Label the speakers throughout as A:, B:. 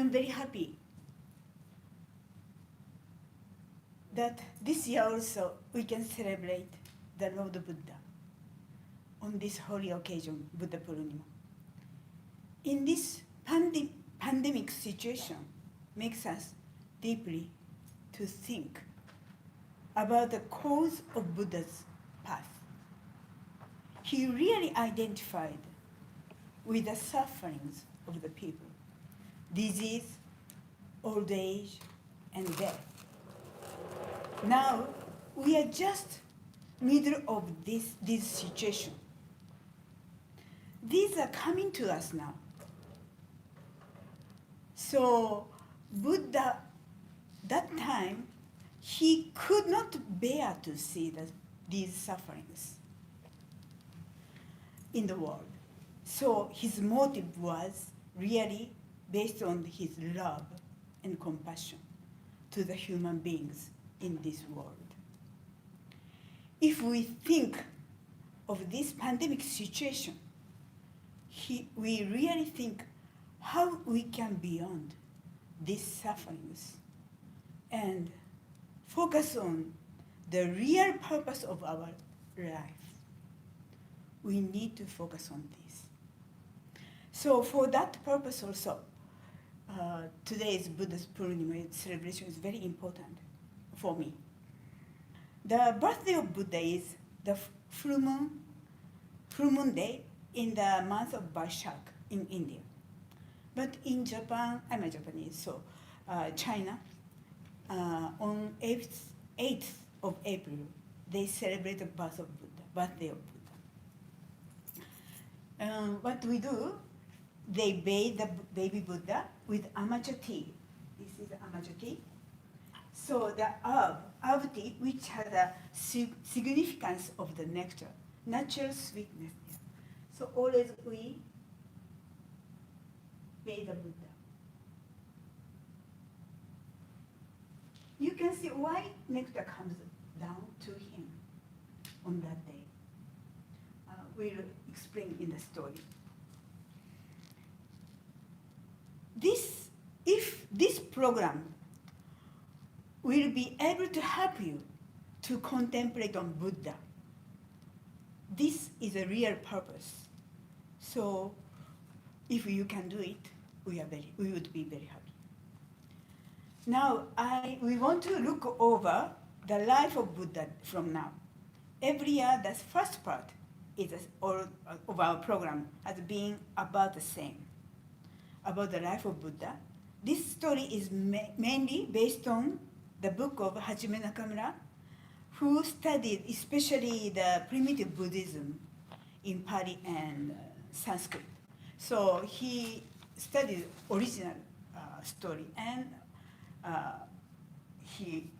A: I'm very happy that this year also we can celebrate the Lord Buddha on this holy occasion, Buddha Purnima. In this pandemic situation, makes us deeply to think about the cause of Buddha's path. He really identified with the sufferings of the people, disease, old age, and death. Now, we are just middle of this situation. These are coming to us now. So Buddha, that time, he could not bear to see these sufferings in the world. So his motive was really based on his love and compassion to the human beings in this world. If we think of this pandemic situation, we really think how we can beyond these sufferings and focus on the real purpose of our life. We need to focus on this. So for that purpose also, today's Buddha's Purnima celebration is very important for me. The birthday of Buddha is the full moon day in the month of Vaishak in India. But in Japan, I'm a Japanese, so China, on 8th of April, they celebrate the birth of Buddha, birthday of Buddha. What we do, they bathe the baby Buddha with amacha tea. This is amacha tea. So the herb tea, which has a significance of the nectar, natural sweetness. So always we bathe the Buddha. You can see why nectar comes down to him on that day. We'll explain in the story. If this program will be able to help you to contemplate on Buddha, this is a real purpose. So if you can do it, we would be very happy. Now, we want to look over the life of Buddha from now. Every year, the first part of our program has been about the same, about the life of Buddha. This story is mainly based on the book of Hajime Nakamura, who studied especially the primitive Buddhism in Pali and Sanskrit. So he studied original story and he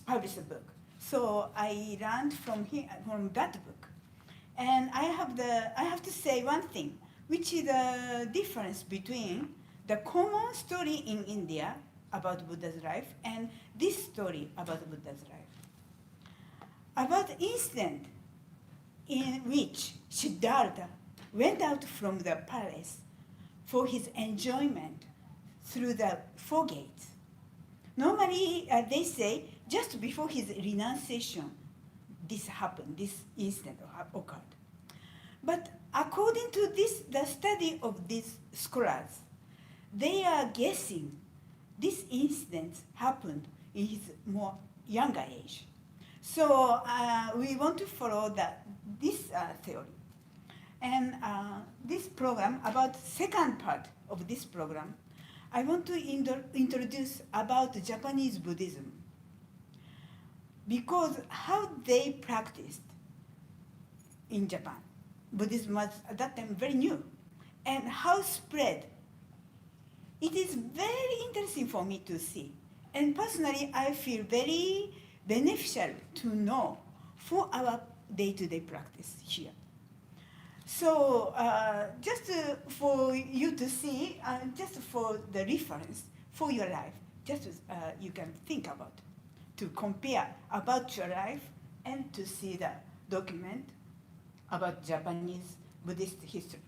A: published a book. So I learned from that book, and I have to say one thing, which is the difference between the common story in India about Buddha's life and this story about Buddha's life. About the incident in which Siddhartha went out from the palace for his enjoyment through the four gates. Normally, they say, just before his renunciation, this happened, this incident occurred. But according to the study of these scholars, they are guessing this incident happened in his more younger age. So we want to follow this theory. And this program, about second part of this program, I want to introduce about Japanese Buddhism. Because how they practiced in Japan. Buddhism was at that time very new. And how spread. It is very interesting for me to see. And personally, I feel very beneficial to know for our day-to-day practice here. So just for you to see, just for the reference for your life, just you can think about, to compare about your life and to see the document about Japanese Buddhist history.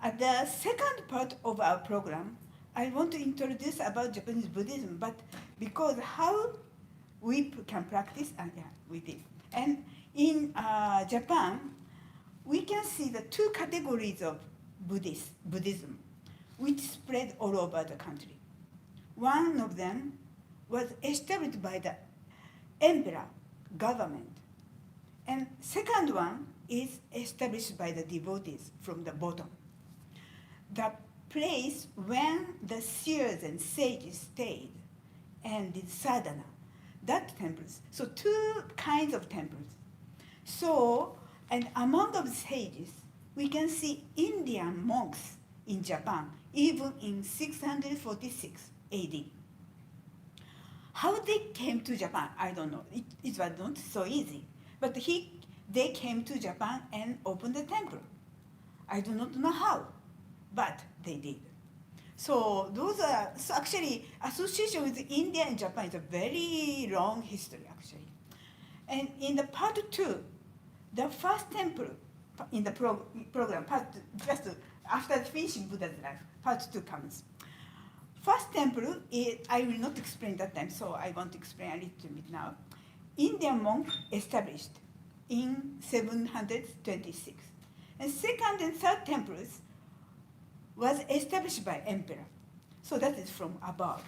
A: At the second part of our program, I want to introduce about Japanese Buddhism, but because how we can practice, and yeah, we did. And in Japan, we can see the two categories of Buddhism, which spread all over the country. One of them was established by the emperor, government. And second one is established by the devotees from the bottom. The place when the seers and sages stayed and did sadhana, that temples. So two kinds of temples. So, and among the sages, we can see Indian monks in Japan, even in 646 AD. How they came to Japan, I don't know. It was not so easy. But they came to Japan and opened the temple. I do not know how, but they did. So so actually association with India and Japan is a very long history actually. And in the part 2, the first temple in the program, just after finishing Buddha's life, part 2 comes. First temple, I will not explain that time, so I want to explain a little bit now. Indian monk established in 726. And second and third temples was established by emperor. So that is from above.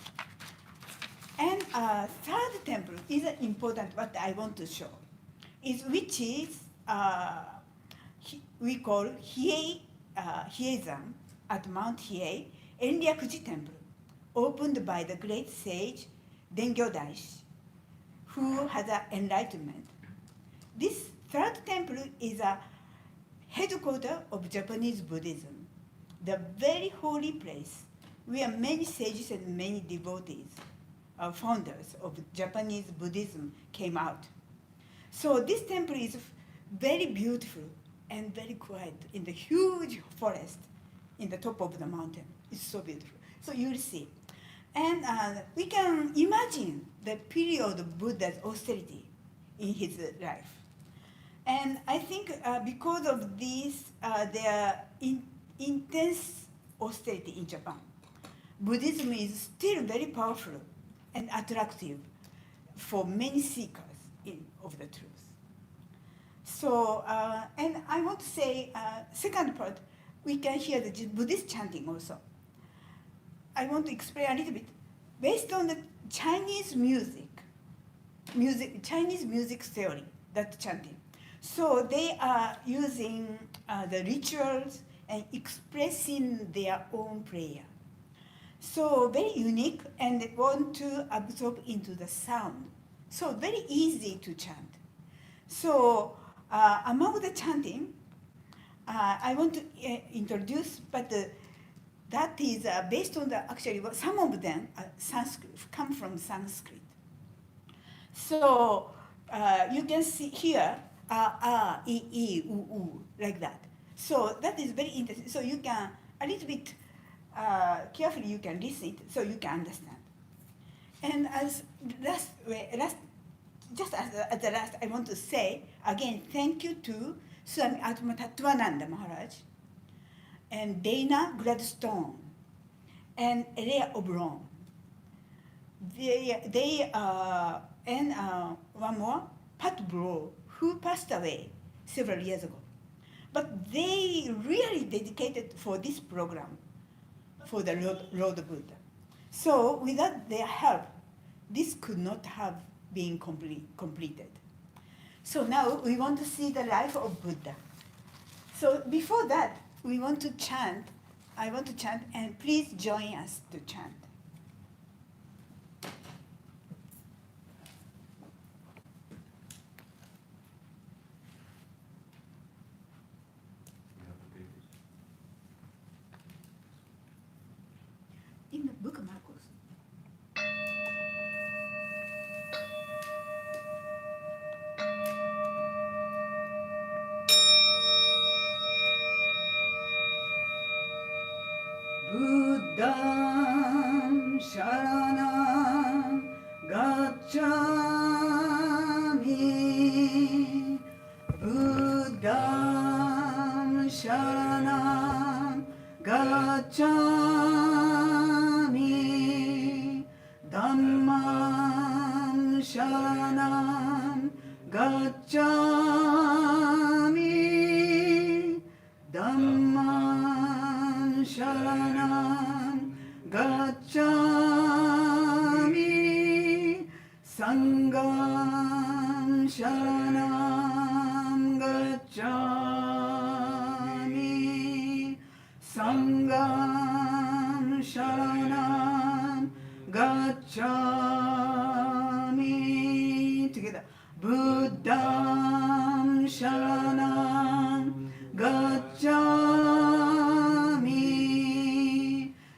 A: And third temple is important, what I want to show, which is we call Hiei-zan at Mount Hiei, Enryakuji temple, opened by the great sage Dengyo Daishi, who had an enlightenment. This third temple is a headquarters of Japanese Buddhism, the very holy place where many sages and many devotees, founders of Japanese Buddhism, came out. So this temple is very beautiful and very quiet in the huge forest in the top of the mountain. It's so beautiful. So you'll see. And we can imagine the period of Buddha's austerity in his life. And I think because of this, their intense austerity in Japan, Buddhism is still very powerful and attractive for many seekers of the truth. So, and I want to say, second part, we can hear the Buddhist chanting also. I want to explain a little bit. Based on the Chinese music theory, that chanting. So they are using the rituals and expressing their own prayer. So very unique, and they want to absorb into the sound. So very easy to chant. So among the chanting, I want to introduce, but that is based on actually, some of them come from Sanskrit. So you can see here, like that. So that is very interesting. So you can, a little bit carefully, you can listen it so you can understand. And as just at the last, I want to say, again, thank you to Swami Atmatattvananda Maharaj, and Dana Gladstone, and Elia Oberon. And one more, Pat Bro, who passed away several years ago. But they really dedicated for this program, for the Lord Buddha. So without their help, this could not have been completed. So now we want to see the life of Buddha. So before that, we want to chant. I want to chant, and please join us to chant. In the book Marcos. Buddham Sharanam Gacchami. Buddham Sharanam gacchami Dhamman sharanam gacchami Sangham sharanam gacchami Sangham sharanam gacchami together Buddham sharanam gacchami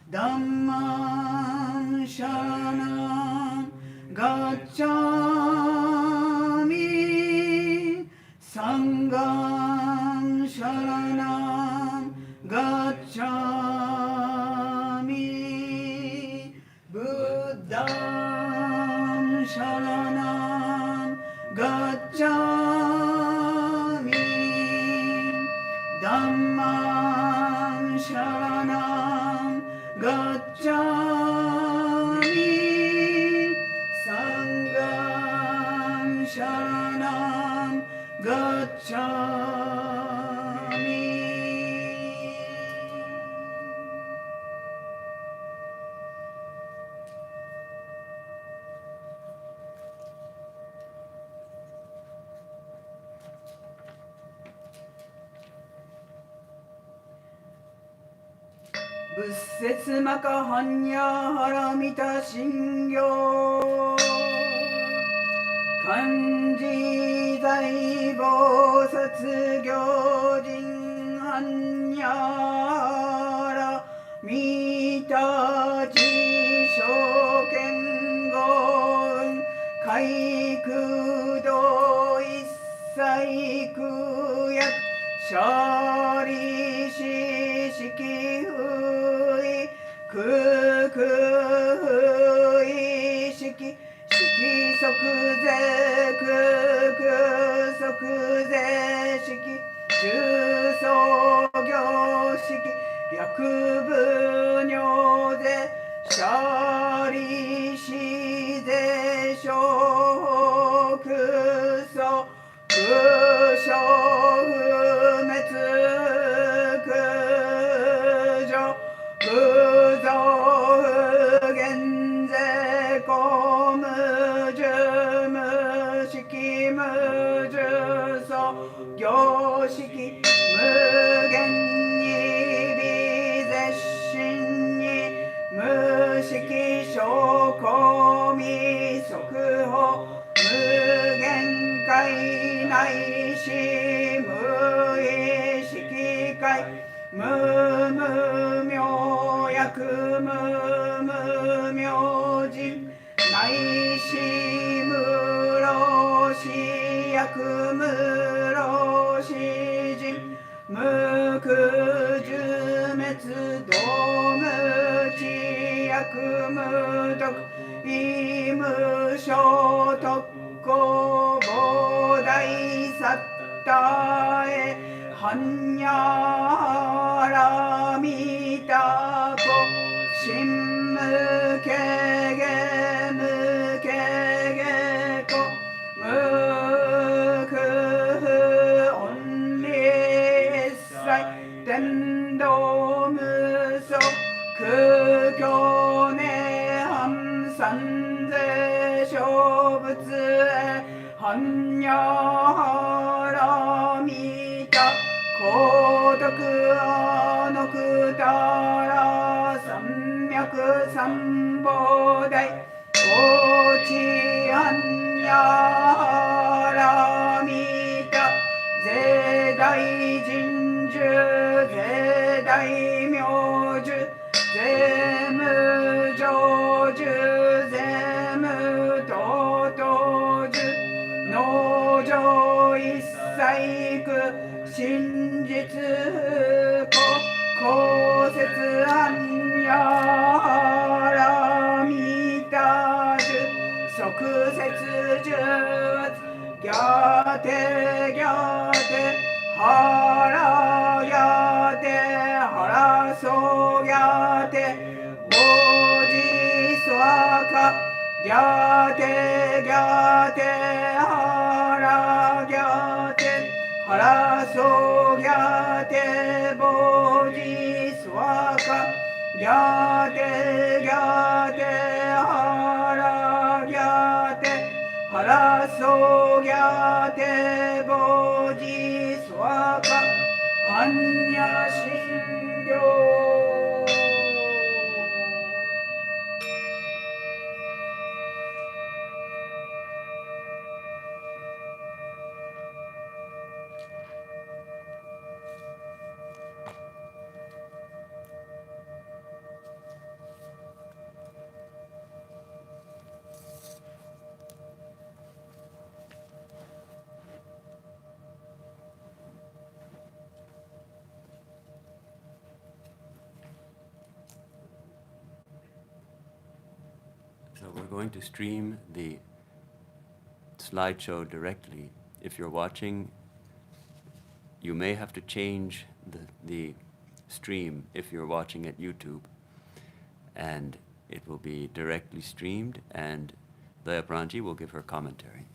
A: Dhammam sharanam gacchami Sangham sharanam gacchami Buddham sharanam gacchami Dhammam sharanam gacchami Sangham sharanam gacchami 仏説マカハンニャハラミタ信行漢字財菩薩行人ハンニャハラミタ自称剣言海空道一切空薬シャリシ式不意空空不意式式即税空空即税式重創業式略部尿税シャリシ税小空想空小不滅空上空増不減税公無重無式無重創業式無限に微絶心に無式小公未速報無限界内し無意識界無無明薬無無明人内し無老死薬無老死人無空寿滅道無知薬無毒異無所特攻膨大サッタエハンニャハラミタコシンムケゲムケゲコムクフオンリエッサイ天道無祖空境ネハンサンゼ小仏へハンニャハラミタ高徳アノクタラ三脈三宝大高知ハンニャハラミタ税大神樹税大明樹税無成就税無道道樹農場一切苦真実不公公説アンヤハラミタジュ即説術ギャテギャテハラギャテハラソギャテボジスワカ gyate gyate hara gyate haraso gyate bodhiswaka gyate gyate hara gyate haraso gyate bodhiswaka anya shindyo.
B: So we're going to stream the slideshow directly. If you're watching, you may have to change the stream if you're watching at YouTube, and it will be directly streamed, and Dayaprana will give her commentary.